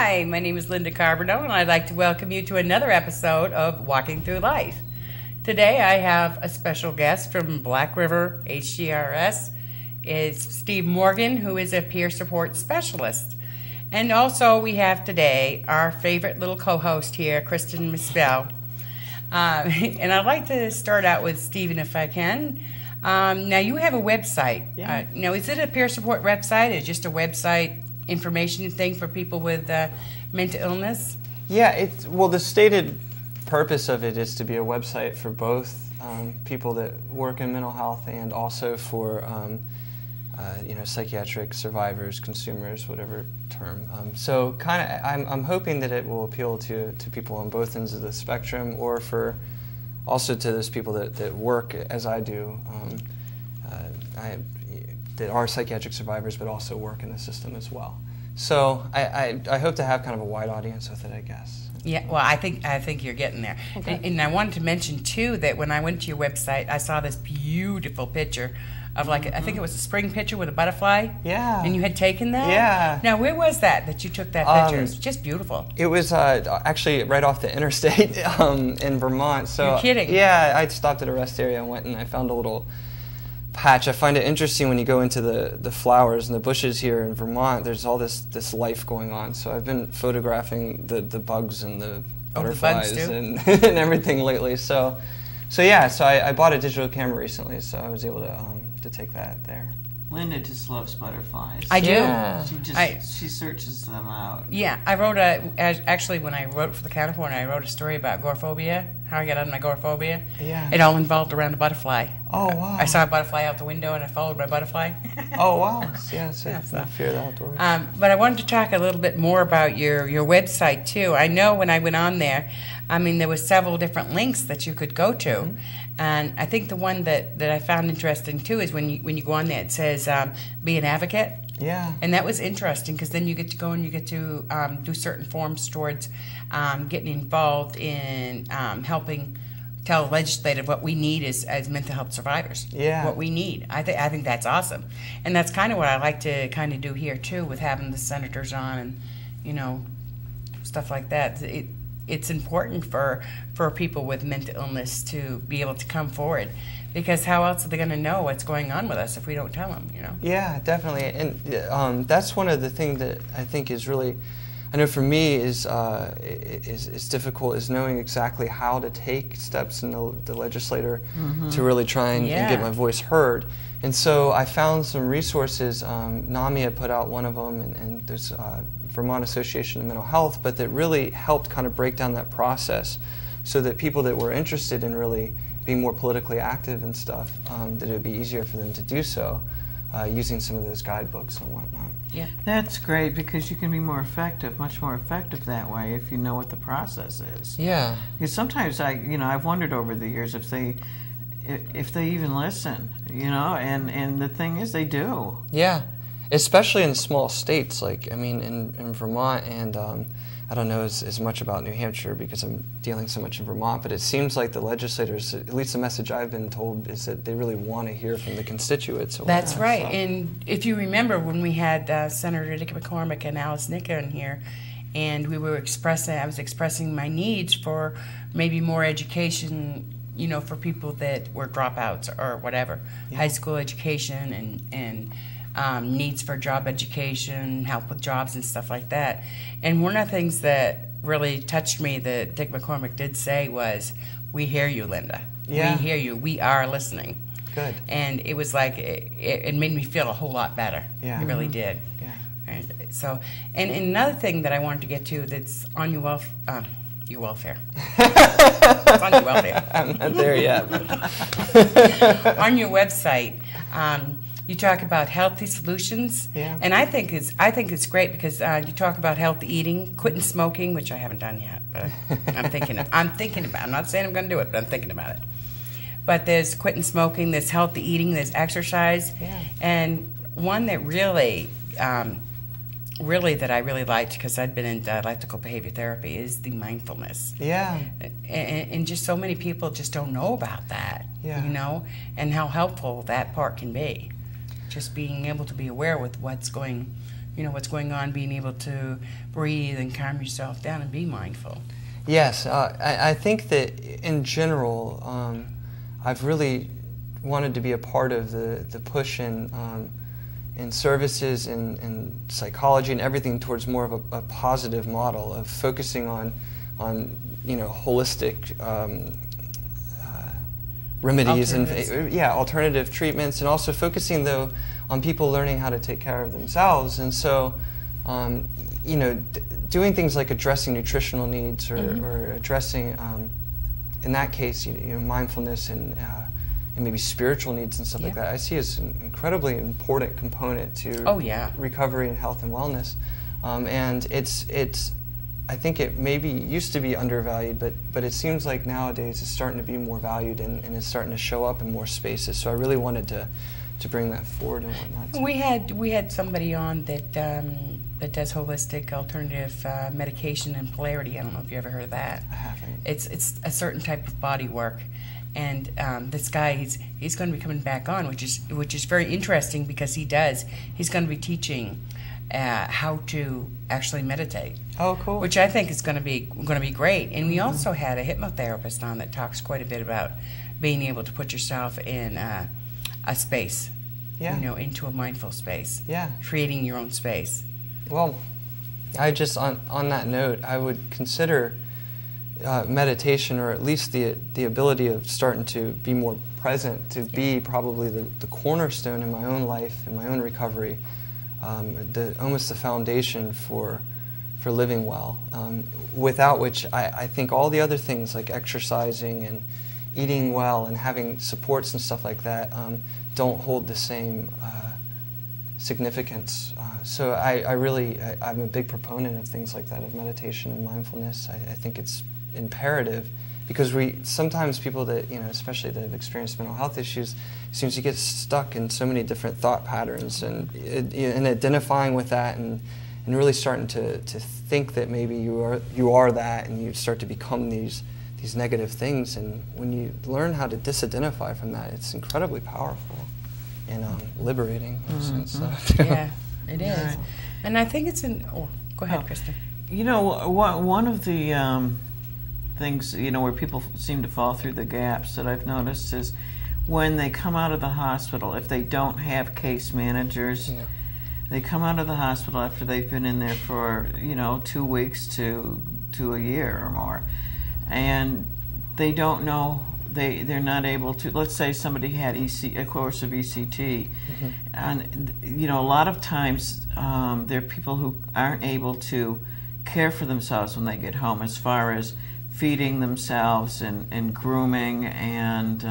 Hi, my name is Linda Carbonell, and I'd like to welcome you to another episode of Walking Through Life. Today I have a special guest from Black River HCRS. It's Steve Morgan, who is a peer support specialist. And also we have today our favorite little co-host here, Kristen Mispel. And I'd like to start out with Stephen, if I can. Now you have a website. Yeah. Now is it a peer support website? Is it just a website information thing for people with mental illness? Yeah, the stated purpose of it is to be a website for both people that work in mental health and also for psychiatric survivors, consumers, whatever term. So kind of, I'm hoping that it will appeal to people on both ends of the spectrum, or for also to those people that work as I do, that are psychiatric survivors but also work in the system as well. So I hope to have kind of a wide audience with it, I guess. Yeah, well, I think you're getting there. Okay. And I wanted to mention too that when I went to your website, I saw this beautiful picture of I think it was a spring picture with a butterfly. Yeah. And you had taken that? Yeah. Now, where was that you took that picture? It's just beautiful. It was actually right off the interstate in Vermont. So you're kidding? Yeah, I stopped at a rest area and went and I found a little patch. I find it interesting when you go into the flowers and the bushes here in Vermont. There's all this life going on. So I've been photographing the bugs and the butterflies and everything lately. So I bought a digital camera recently, so I was able to take that there. Linda just loves butterflies. I do. Yeah. She searches them out. Yeah, I wrote when I wrote for the Counterpoint, I wrote a story about agoraphobia, how I got on my agoraphobia. Yeah. It all involved around a butterfly. Oh, wow. I saw a butterfly out the window and I followed my butterfly. Oh, wow. Yeah, so Yeah, fear of the outdoors. But I wanted to talk a little bit more about your website too. I know when I went on there, there was several different links that you could go to. Mm-hmm. And I think the one that I found interesting too is when you go on there, it says be an advocate. Yeah. And that was interesting because then you get to go and you get to do certain forms towards getting involved in helping tell the legislative what we need as mental health survivors. Yeah. What we need. I think that's awesome. And that's kind of what I like to kind of do here too with having the senators on and, stuff like that. It's important for people with mental illness to be able to come forward, because how else are they going to know what's going on with us if we don't tell them, Yeah, definitely. And that's one of the things that I think is really, I know for me is difficult, is knowing exactly how to take steps in the legislator to really try and get my voice heard. And so I found some resources. NAMI had put out one of them, and there's Vermont Association of Mental Health, but that really helped kind of break down that process so that people that were interested in really being more politically active and stuff, that it would be easier for them to do so using some of those guidebooks and whatnot. Yeah, that's great, because you can be more effective, much more effective that way if you know what the process is. Yeah. Because sometimes I've wondered over the years if they even listen, and the thing is they do. Yeah. Especially in small states, in Vermont, and I don't know as much about New Hampshire because I'm dealing so much in Vermont, but it seems like the legislators, at least the message I've been told, is that they really want to hear from the constituents. That's right. So. And if you remember when we had Senator Dick McCormick and Alice Nicka in here, and I was expressing my needs for maybe more education, for people that were dropouts or whatever, high school education and needs for job education, help with jobs and stuff like that. And one of the things that really touched me that Dick McCormick did say was, "We hear you, Linda. Yeah. We hear you. We are listening." Good. And it was like, it made me feel a whole lot better. Yeah. It really did. Yeah. And so, and another thing that I wanted to get to that's on your welfare. It's on your welfare. I'm not there yet. On your website, you talk about healthy solutions, and I think it's great because you talk about healthy eating, quitting smoking, which I haven't done yet, but I'm thinking about. I'm not saying I'm going to do it, but I'm thinking about it. But there's quitting smoking, there's healthy eating, there's exercise, and one that really that I really liked, because I'd been in dialectical behavior therapy, is the mindfulness. Yeah. And just so many people just don't know about that, and how helpful that part can be. Just being able to be aware with what's going what's going on, being able to breathe and calm yourself down and be mindful. Yes, I think that in general, I've really wanted to be a part of the push in services and psychology and everything towards more of a positive model of focusing on holistic remedies and alternative treatments, and also focusing though on people learning how to take care of themselves. And so doing things like addressing nutritional needs or addressing in that case mindfulness and maybe spiritual needs and stuff like that, I see as an incredibly important component to recovery and health and wellness. And it's I think it maybe used to be undervalued, but it seems like nowadays it's starting to be more valued and it's starting to show up in more spaces. So I really wanted to bring that forward and whatnot. We had somebody on that does holistic alternative medication and polarity. I don't know if you ever heard of that. I haven't. It's a certain type of body work, and this guy he's going to be coming back on, which is very interesting because he's going to be teaching how to actually meditate. Oh, cool. Which I think is going to be great. And we also had a hypnotherapist on that talks quite a bit about being able to put yourself in a space, into a mindful space. Yeah. Creating your own space. Well, I just on that note, I would consider meditation, or at least the ability of starting to be more present, to be probably the cornerstone in my own life, in my own recovery. Almost the foundation for living well, without which I think all the other things like exercising and eating well and having supports and stuff like that don't hold the same significance. So I'm a big proponent of things like that, of meditation and mindfulness. I think it's imperative, because sometimes people that, especially that have experienced mental health issues, seems to get stuck in so many different thought patterns and identifying with that and really starting to think that maybe you are that, and you start to become these negative things. And when you learn how to disidentify from that, it's incredibly powerful and liberating in a sense. Yeah, it is. Right. And I think it's go ahead, Kristen. One of the things, where people seem to fall through the gaps that I've noticed is when they come out of the hospital, if they don't have case managers, they come out of the hospital after they've been in there for 2 weeks to a year or more, and they don't know, they're not able to. Let's say somebody had a course of ECT, and a lot of times there are people who aren't able to care for themselves when they get home, as far as feeding themselves and grooming and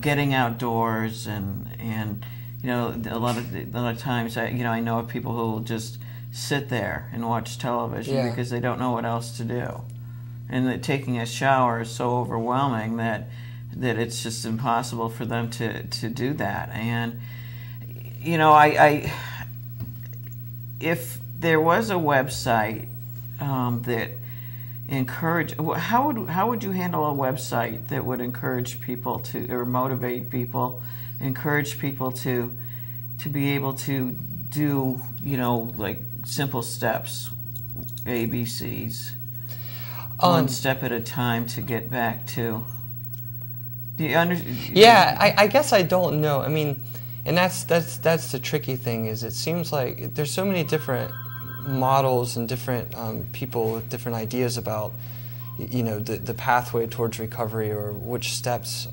getting outdoors and a lot of times I know of people who will just sit there and watch television because they don't know what else to do, and that taking a shower is so overwhelming that it's just impossible for them to do that. And I if there was a website that encourage, how would you handle a website that would encourage people to, or motivate people, encourage people to be able to do like simple steps, ABCs, one step at a time to get back to? Do you understand? Yeah, I guess I don't know. I mean, and that's the tricky thing, is it seems like there's so many different models and different people with different ideas about the pathway towards recovery, or which steps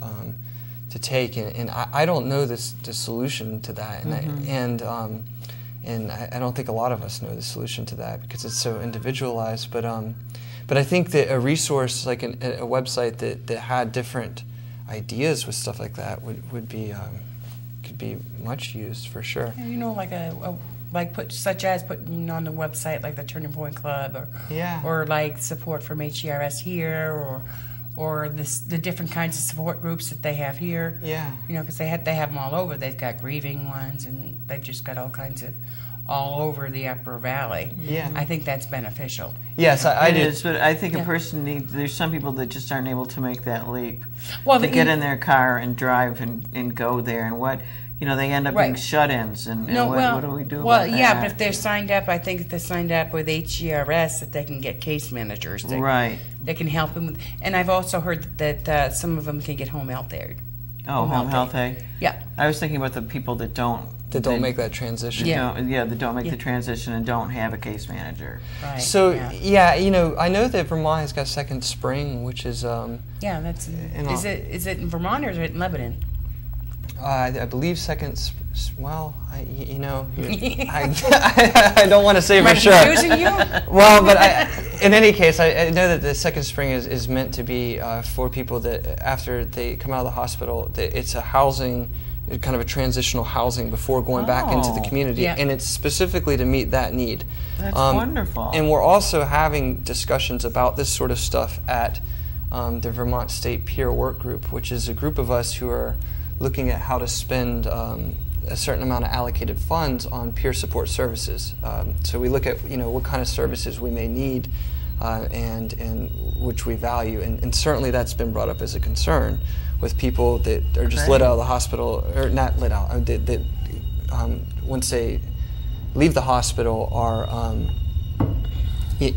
to take, and I don't know the solution to that, and I don't think a lot of us know the solution to that because it's so individualized. But I think that a resource like a website that had different ideas with stuff like that would be could be much used for sure. Such as putting on the website like the Turning Point Club, or like support from HERS here, or the different kinds of support groups that they have here. Yeah. Because they have them all over. They've got grieving ones, and they've just got all kinds of all over the Upper Valley. Yeah. I think that's beneficial. Yes, I do. But I think a person needs. There's some people that just aren't able to make that leap. Well, to get in their car and drive and go there, and what they end up being shut-ins, and what do we do well, about that? yeah, but if they're signed up, I think if they're signed up with HGRS, that they can get case managers. Right. They can help them with, and I've also heard that some of them can get home health aid. Oh, home health aid? Yeah. I was thinking about the people that don't make that transition. That don't make the transition and don't have a case manager. Right. So I know that Vermont has got Second Spring, which is that's is it in Vermont or is it in Lebanon? I believe Second. Well, I don't want to say for sure. Am I confusing you? Well, but in any case, I know that the Second Spring is meant to be for people that after they come out of the hospital, it's a housing, kind of a transitional housing before going back into the community, and it's specifically to meet that need. That's wonderful. And we're also having discussions about this sort of stuff at the Vermont State Peer Work Group, which is a group of us who are looking at how to spend a certain amount of allocated funds on peer support services. So we look at what kind of services we may need and which we value, and certainly that's been brought up as a concern with people that are just let out of the hospital, or not let out, that once they leave the hospital are they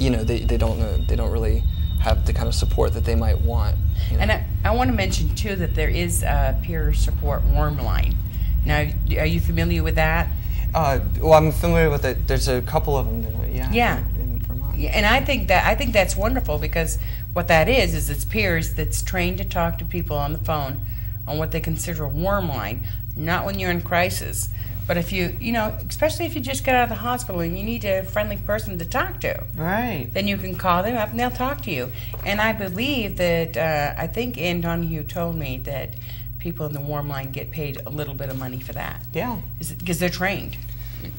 don't really have the kind of support that they might want. And I want to mention too that there is a peer support warm line. Now, are you familiar with that? Well, I'm familiar with it. There's a couple of them. In Vermont. Yeah, and I think that's wonderful, because what that is it's peers that's trained to talk to people on the phone on what they consider a warm line, not when you're in crisis, but if you especially if you just got out of the hospital and you need a friendly person to talk to. Right. Then you can call them up and they'll talk to you. And I believe that I think Ann Donahue told me that people in the warm line get paid a little bit of money for that. Yeah. Because they're trained.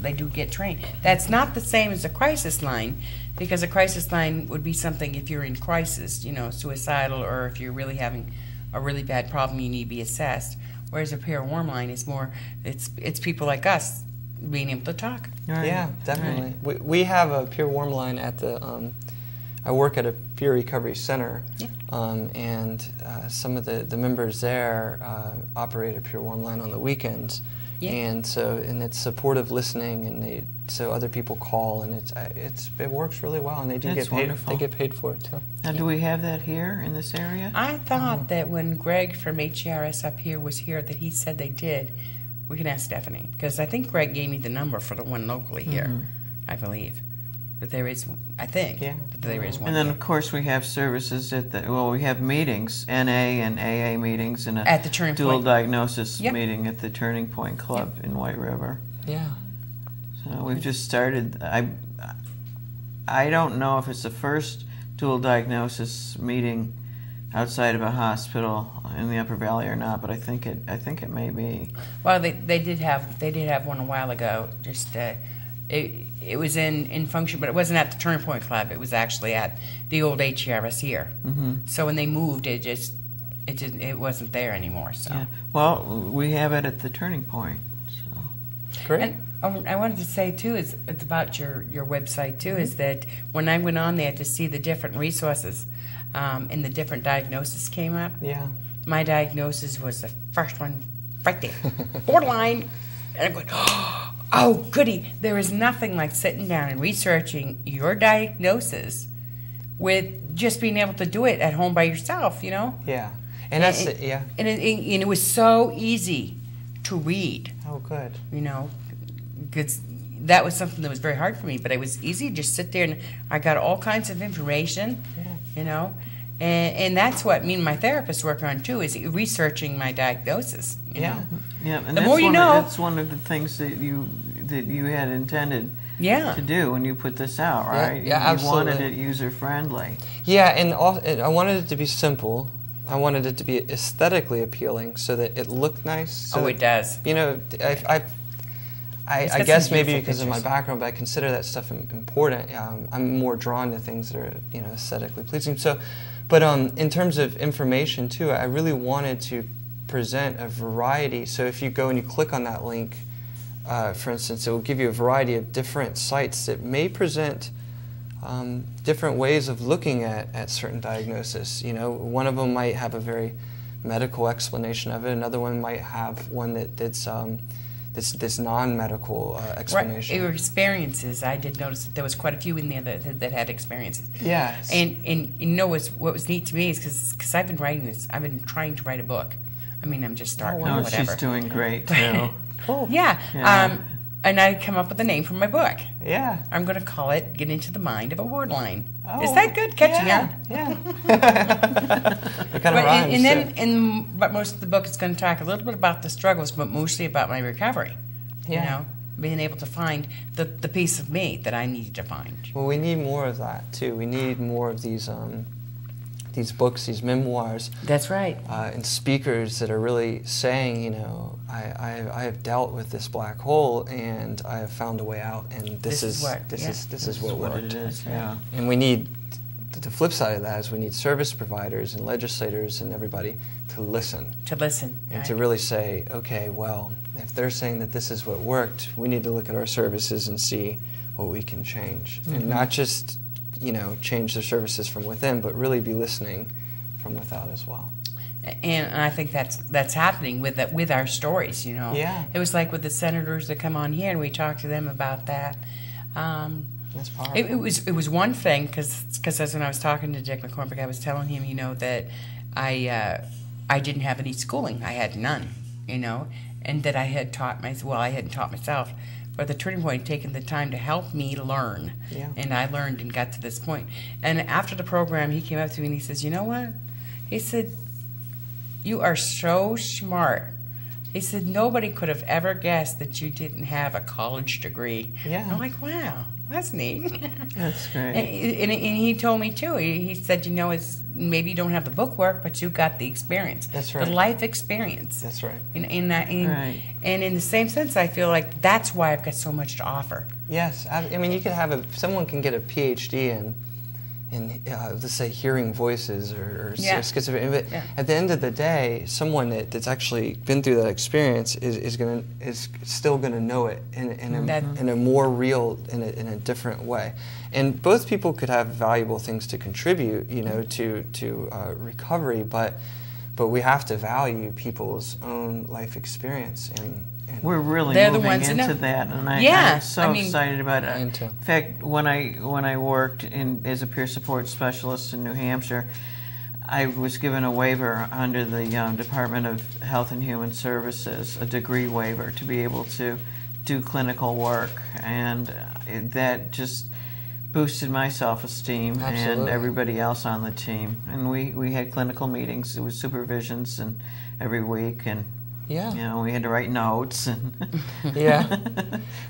They do get trained. That's not the same as a crisis line, because a crisis line would be something if you're in crisis, suicidal, or if you're really having a really bad problem, you need to be assessed. Whereas a peer warm line is more, it's people like us being able to talk. Right. Yeah, definitely. Right. We have a peer warm line at the, I work at a peer recovery center, and some of the members there operate a peer warm line on the weekends. Yeah. And it's supportive listening, and so other people call, and it works really well, and they do get paid. Wonderful. They get paid for it too. Now, do we have that here in this area? I thought that when Greg from HGRS up here was here, that he said they did. We can ask Stephanie, because I think Greg gave me the number for the one locally here. I believe that there is. I think that there is one. And then here. Of course we have services at we have meetings, NA and AA meetings, and at the Turning dual Point diagnosis meeting at the Turning Point Club in White River. Yeah. So we've just started. I don't know if it's the first dual diagnosis meeting outside of a hospital in the Upper Valley or not, but I think it may be. Well, they did have one a while ago. Just it was in function, but it wasn't at the Turning Point Club. It was actually at the old HGRS here. So when they moved, it wasn't there anymore. So well, we have it at the Turning Point. So great. And I wanted to say too it's about your website too. Is that when I went on there to see the different resources, and the different diagnoses came up. Yeah. My diagnosis was the first one right there, borderline, and I'm going, oh goody! There is nothing like sitting down and researching your diagnosis with just being able to do it at home by yourself. Yeah. And that's And it was so easy to read. Oh, good. Because that was something that was very hard for me, but it was easy to just sit there and I got all kinds of information, and that's what me and my therapist work on too, is researching my diagnosis. Yeah, and the more you know. That's one of the things that you had intended to do when you put this out, right? Yeah, you absolutely. wanted it user friendly. Yeah, and I wanted it to be simple. I wanted it to be aesthetically appealing, so that it looked nice. It does. I guess maybe because of my background, but I consider that stuff important. I'm more drawn to things that are aesthetically pleasing. So, but in terms of information too, I really wanted to present a variety. So if you go and you click on that link, for instance, it will give you a variety of different sites that may present different ways of looking at certain diagnosis. One of them might have a very medical explanation of it. Another one might have one that's this non-medical explanation. Right. Or experiences. I did notice that there was quite a few in there that had experiences. Yes. And you know what was neat to me is because I've been writing this. I've been trying to write a book. I mean, I'm just starting. Oh, whatever. she's doing great too. Cool. Yeah. Yeah. And I come up with a name for my book. Yeah. I'm going to call it "Get Into the Mind of a Wardline." Oh, Is that good? Catchy, yeah, huh? Yeah. It kind of rhymes. And then, but most of the book is going to talk a little bit about the struggles, but mostly about my recovery. Yeah. You know, being able to find the piece of me that I needed to find. Well, we need more of that too. We need more of these books, these memoirs. That's right. And speakers that are really saying, you know, I have dealt with this black hole and I have found a way out, and this is what worked. It is, yeah. And we need the flip side of that is we need service providers and legislators and everybody to listen. To listen. And right. to really say, okay, well, if they're saying that this is what worked, we need to look at our services and see what we can change, and not just, you know, change their services from within, but really be listening from without as well. And I think that's happening with our stories, you know. Yeah. It was like with the senators that come on here, and we talk to them about that. That's powerful. It was one thing because as when I was talking to Dick McCormick, I was telling him, you know, that I didn't have any schooling. I had none, you know, and that I had taught myself. Well, I hadn't taught myself, but the Turning Point had taken the time to help me learn. Yeah. And I learned and got to this point. And after the program, he came up to me and he says, you know what? He said, you are so smart. He said, nobody could have ever guessed that you didn't have a college degree. Yeah. I'm like, wow, that's neat. That's great. And he told me, too, he said, you know, it's maybe you don't have the book work, but you got the experience. That's right. The life experience. That's right. And in the same sense, I feel like that's why I've got so much to offer. Yes. I mean, you could have someone can get a PhD in let's say hearing voices or schizophrenia, but at the end of the day, someone that's actually been through that experience is still gonna know it in a more real, in a different way. And both people could have valuable things to contribute, you know, to recovery, but we have to value people's own life experience and we're really they're moving the ones into that, and I'm so excited about it. In fact, when I worked as a peer support specialist in New Hampshire, I was given a waiver under the Department of Health and Human Services, a degree waiver, to be able to do clinical work, and that just boosted my self-esteem and everybody else on the team. And we had clinical meetings with supervisions and every week, and you know, we had to write notes. And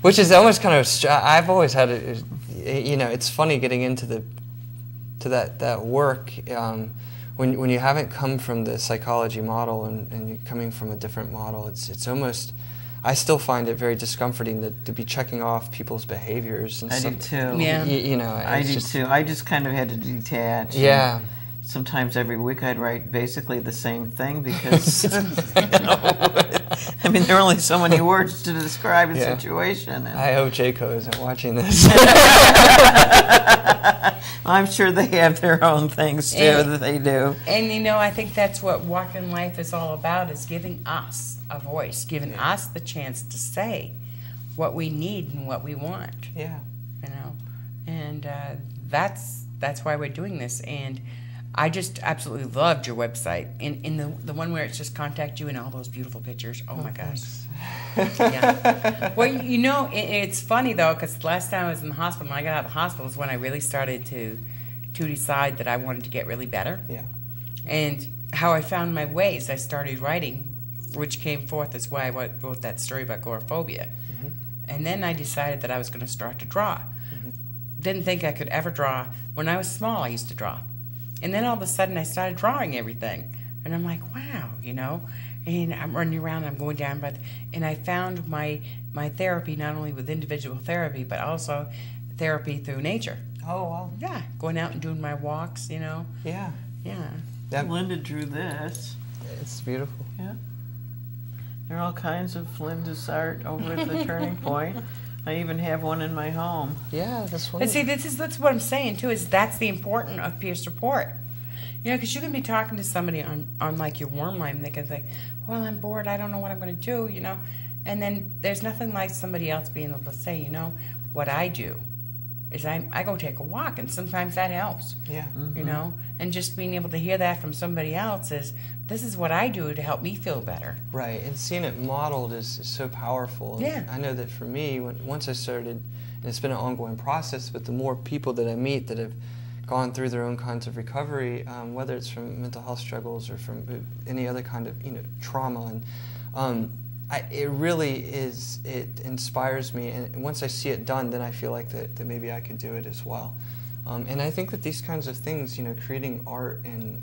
which is almost kind of, I've always had it, you know, it's funny getting into that work when you haven't come from the psychology model and you're coming from a different model. It's almost, I still find it very discomforting to be checking off people's behaviors and stuff. I do too. Yeah. You know, I do too. I just kind of had to detach. Yeah. Sometimes every week I'd write basically the same thing because, you know, I mean, there are only so many words to describe a situation. And I hope Jayco isn't watching this. I'm sure they have their own things too that they do. And you know, I think that's what Walking Life is all about, is giving us a voice, giving us the chance to say what we need and what we want. Yeah. You know, and that's why we're doing this. And I just absolutely loved your website, in the one where it's just contact you and all those beautiful pictures. Oh my gosh. Well, you know, it's funny though, because the last time I was in the hospital, when I got out of the hospital, is when I really started to decide that I wanted to get really better. Yeah. And how I found my ways, I started writing, which came forth as why I wrote that story about agoraphobia. And then I decided that I was going to start to draw. Didn't think I could ever draw. When I was small, I used to draw. And then all of a sudden, I started drawing everything. And I'm like, wow, you know. And I'm running around, I'm going down. And I found my therapy, not only with individual therapy, but also therapy through nature. Oh, wow. Yeah, going out and doing my walks, you know. Yeah. Yeah. Linda drew this. It's beautiful. Yeah. There are all kinds of Linda's art over at the Turning Point. I even have one in my home. Yeah, that's wonderful. And see, that's what I'm saying too. Is that's the importance of peer support. You know, because you can be talking to somebody on like your warm line, and they can think, well, I'm bored, I don't know what I'm going to do, you know. And then there's nothing like somebody else being able to say, you know, what I do is I go take a walk, and sometimes that helps. Yeah. You know, and just being able to hear that from somebody else is, this is what I do to help me feel better. Right, and seeing it modeled is so powerful. Yeah. And I know that for me, once I started, and it's been an ongoing process, but the more people that I meet that have gone through their own kinds of recovery, whether it's from mental health struggles or from any other kind of, you know, trauma, and it really is, it inspires me, and once I see it done, then I feel like that maybe I could do it as well. And I think that these kinds of things, you know, creating art and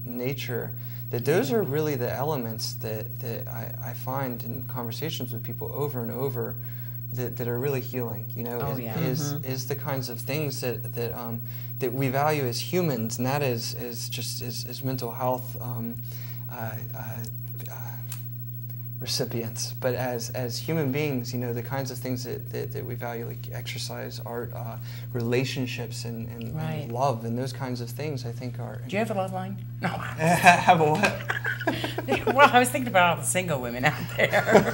nature, that those are really the elements that I find in conversations with people over and over that are really healing. You know, is the kinds of things that we value as humans, not as mental health recipients, but as human beings. You know, the kinds of things that we value, like exercise, art, relationships, and love, and those kinds of things, I think are. Do you have a love line? No. Have a what? Well, I was thinking about all the single women out there.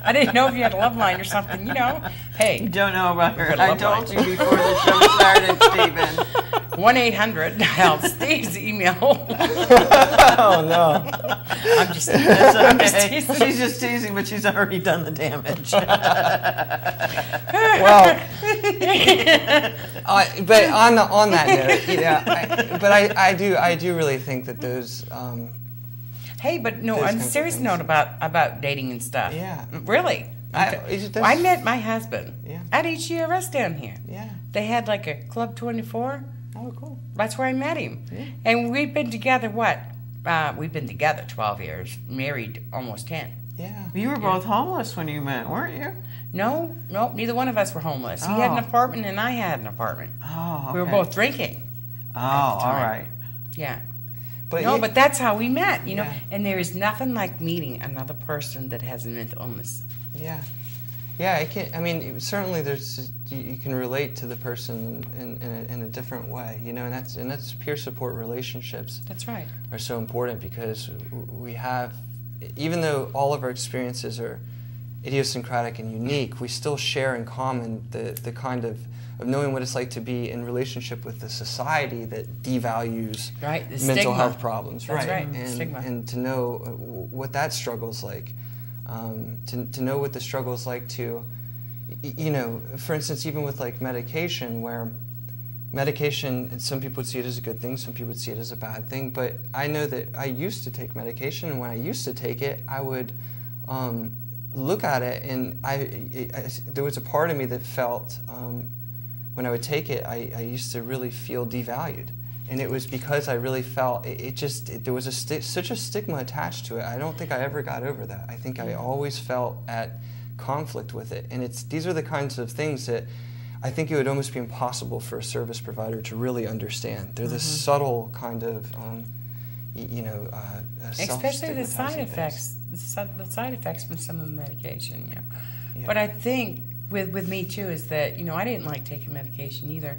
I didn't know if you had a love line or something, you know. Hey. You don't know about her. I told you before the show started, Stephen. 1-800 Steve's email. Oh, no. I'm just teasing. She's just teasing, but she's already done the damage. Well, but on that note, you know, I do really think that those. Hey, but no, on a serious note about dating and stuff. Yeah. Really. I met my husband at HERS down here. Yeah. They had like a Club 24. Oh, cool. That's where I met him. Yeah. And we've been together, what? We've been together 12 years, married almost 10. Yeah. You were both homeless when you met, weren't you? No, neither one of us were homeless. He had an apartment and I had an apartment. Oh, okay. We were both drinking. Oh, all right. Yeah. But but that's how we met, you know. Yeah. And there is nothing like meeting another person that has a mental illness. Yeah. Yeah, I mean, certainly you can relate to the person in a different way, you know, and that's peer support relationships. That's right. Are so important because we have, even though all of our experiences are idiosyncratic and unique, we still share in common the kind of knowing what it's like to be in relationship with the society that devalues mental health problems. That's right. And, stigma. And to know what that struggle's like. To know what the struggle is like to, you know, for instance, even with like medication, where medication, some people would see it as a good thing, some people would see it as a bad thing, but I know that I used to take medication, and when I used to take it, I would look at it, and there was a part of me that felt, when I would take it, I used to really feel devalued. And it was because I really felt there was such a stigma attached to it. I don't think I ever got over that. I think I always felt at conflict with it. And these are the kinds of things that I think it would almost be impossible for a service provider to really understand. They're the subtle kind of, especially the side effects. The side effects from some of the medication. You know. Yeah. But I think with me too is that, you know, I didn't like taking medication either.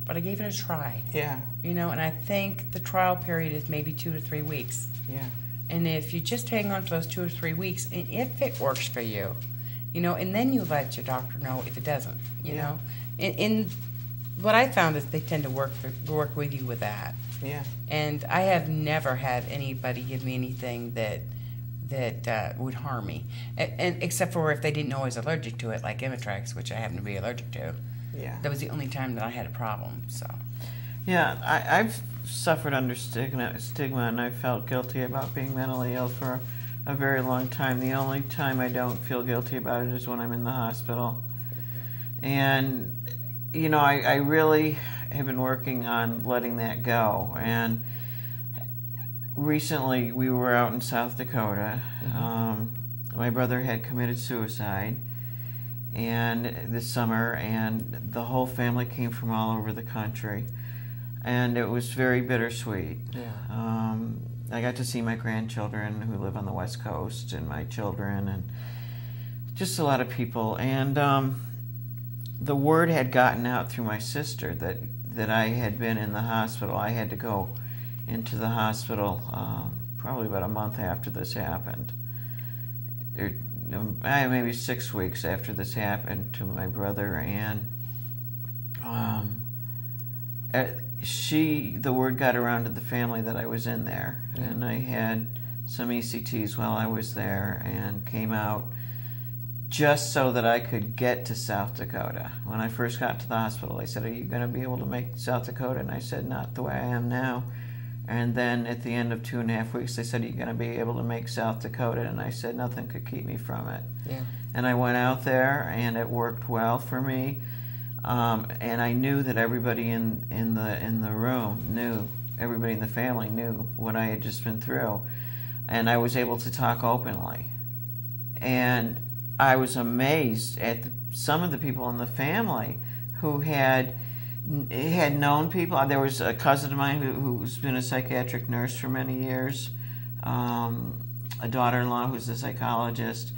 But I gave it a try. Yeah. You know, and I think the trial period is maybe 2 to 3 weeks. Yeah. And if you just hang on for those 2 or 3 weeks, and if it works for you, you know, and then you let your doctor know if it doesn't, you know. And what I found is they tend to work with you with that. Yeah. And I have never had anybody give me anything that would harm me, and except for if they didn't know I was allergic to it, like Imitrex, which I happen to be allergic to. Yeah. That was the only time that I had a problem. So. Yeah, I've suffered under stigma, and I felt guilty about being mentally ill for a very long time. The only time I don't feel guilty about it is when I'm in the hospital. And, you know, I really have been working on letting that go. And recently we were out in South Dakota. My brother had committed suicide. And this summer, and the whole family came from all over the country, and it was very bittersweet. Yeah. I got to see my grandchildren who live on the West Coast, and my children, and just a lot of people. And the word had gotten out through my sister that that I had been in the hospital. I had to go into the hospital probably about a month after this happened. Maybe 6 weeks after this happened to my brother, and the word got around to the family that I was in there, and I had some ECTs while I was there, and came out just so that I could get to South Dakota. When I first got to the hospital, they said, "Are you going to be able to make South Dakota?" And I said, "Not the way I am now." And then at the end of 2.5 weeks, they said, "Are you going to be able to make South Dakota?" And I said, "Nothing could keep me from it." Yeah. And I went out there, and it worked well for me. And I knew that everybody in the room knew, everybody in the family knew what I had just been through. And I was able to talk openly. And I was amazed at some of the people in the family who had known people. There was a cousin of mine who's been a psychiatric nurse for many years, a daughter-in-law who's a psychologist.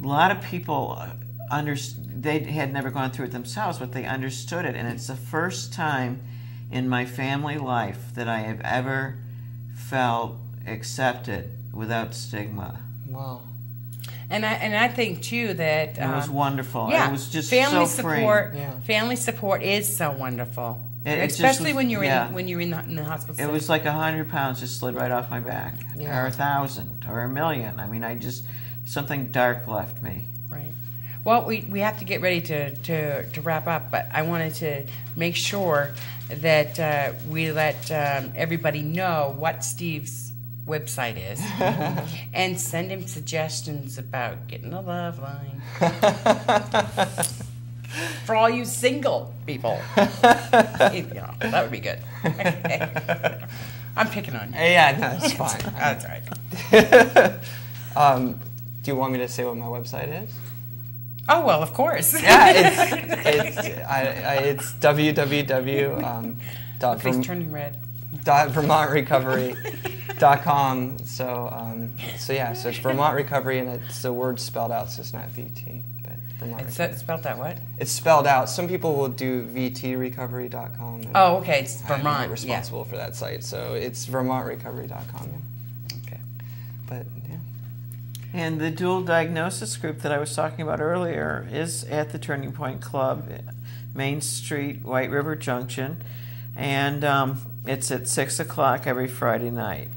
A lot of people they had never gone through it themselves, but they understood it. And it's the first time in my family life that I have ever felt accepted without stigma. Wow. And I think too that it was wonderful. Yeah, it was just family so support. free. Yeah. Family support is so wonderful, was, especially when you're yeah. in the hospital. It was like 100 pounds just slid right off my back, Yeah. or 1,000, or 1,000,000. I mean, something dark left me. Right. Well, we have to get ready to wrap up, but I wanted to make sure that we let everybody know what Steve's website is and send him suggestions about getting a love line for all you single people. That would be good. Okay. I'm picking on you. Yeah, no, it's fine. That's all right. Do you want me to say what my website is? Oh, well, of course. Yeah, it's www. Face turning red. VermontRecovery.com. So yeah, so it's Vermont Recovery, and it's the word spelled out, so it's not VT, but Vermont It's Recovery. spelled out what? It's spelled out. Some people will do VTRecovery.com. Oh, okay, it's Vermont. I'm not responsible for that site, so it's VermontRecovery.com. Yeah. Okay. But yeah. And the dual diagnosis group that I was talking about earlier is at the Turning Point Club, Main Street, White River Junction, and it's at 6 o'clock every Friday night.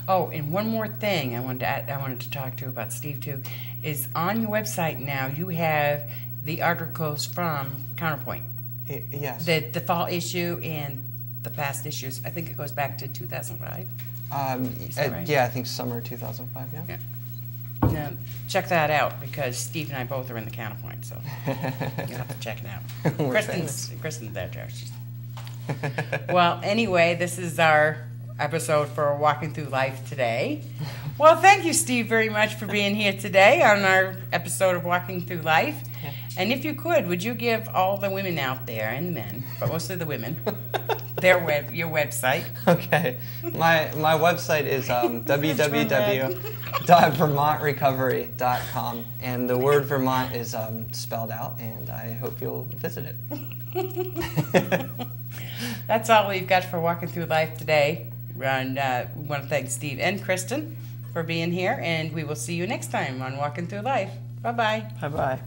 Oh, and one more thing I wanted to talk to you about, Steve, too, is on your website now you have the articles from Counterpoint. Yes. The fall issue and the past issues. I think it goes back to 2005. Is that right? Yeah, I think summer 2005, yeah. Now, check that out, because Steve and I both are in the Counterpoint, so you'll have to check it out. Kristen's there, Joe. Well, anyway, this is our episode for Walking Through Life today. Well, thank you, Steve, very much for being here today on our episode of Walking Through Life. Yeah. And if you could, would you give all the women out there, and the men, but mostly the women, your website? Okay. My website is www.vermontrecovery.com, and the word Vermont is spelled out, and I hope you'll visit it. That's all we've got for Walking Through Life today. And we want to thank Steve and Kristen for being here, and we will see you next time on Walking Through Life. Bye-bye. Bye-bye.